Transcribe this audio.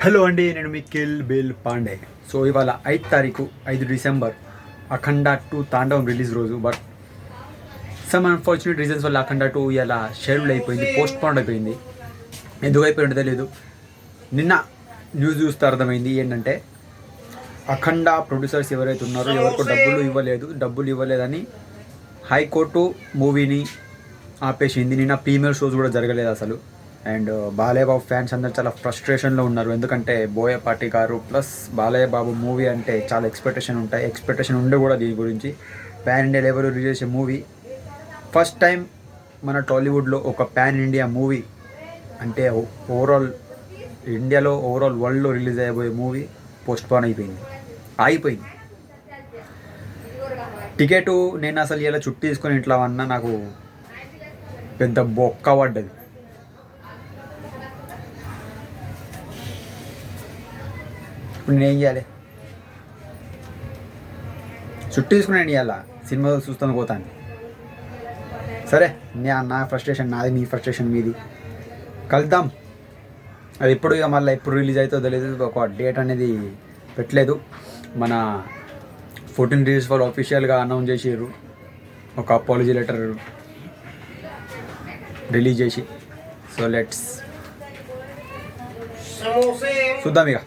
Hello అండి, నేను మిఖిల్ bale Pandey. So ఇవాళ 5 తారీఖు 5 డిసెంబర్ అఖండ 2 తాండవం రిలీజ్ రోజు. బట్ సమ్ అన్ఫార్చునేట్ రీజన్స్ వల్ల అఖండ 2 ఇలా షెడ్యూల్ అయిపోయింది, పోస్ట్ పోన్ అయిపోయింది. ఎందుకు అయిపోయిందో తెలియదు. నిన్న న్యూస్ చూస్తే అర్థమైంది ఏంటంటే అఖండ ప్రొడ్యూసర్స్ ఎవరైతే ఉన్నారో ఎవరికో డబ్బులు ఇవ్వలేదని హైకోర్టు మూవీని ఆపేసింది. నిన్న ప్రీమియర్ షోస్ కూడా జరగలేదు అసలు. అండ్ బాలయ్య బాబు ఫ్యాన్స్ అందరు చాలా ఫ్రస్ట్రేషన్లో ఉన్నారు. ఎందుకంటే బోయపాటి గారు ప్లస్ బాలయ్య బాబు మూవీ అంటే చాలా ఎక్స్పెక్టేషన్ ఉండే కూడా దీని గురించి. పాన్ ఇండియా లెవెల్ రిలీజ్ చేసే మూవీ, ఫస్ట్ టైం మన టాలీవుడ్లో ఒక పాన్ ఇండియా మూవీ అంటే ఓవరాల్ ఇండియాలో ఓవరాల్ వరల్డ్లో రిలీజ్ అయిపోయే మూవీ పోస్ట్ పోన్ ఆగిపోయింది. టికెట్ నేను అసలు ఇలా చుట్టూ తీసుకొని ఇంట్లో అన్నా నాకు పెద్ద బొక్క పడ్డది. ఇప్పుడు నేనేం చేయాలి? చుట్టూ తీసుకుని నేను ఇవ్వాలా? సినిమా చూస్తాను పోతాను. సరే, నా ఫ్రస్ట్రేషన్ నాది, మీ ఫ్రస్ట్రేషన్ మీది. కలుద్దాం. అది ఎప్పుడు ఇక మళ్ళీ ఎప్పుడు రిలీజ్ అవుతుందో తెలియదు. ఒక డేట్ అనేది పెట్టలేదు. మన 14 రిలీజ్ వాళ్ళు ఆఫీషియల్గా అనౌన్స్ చేసారు, ఒక అపాలజీ లెటర్ రిలీజ్ చేసి. సో లెట్స్ చూద్దాం ఇక.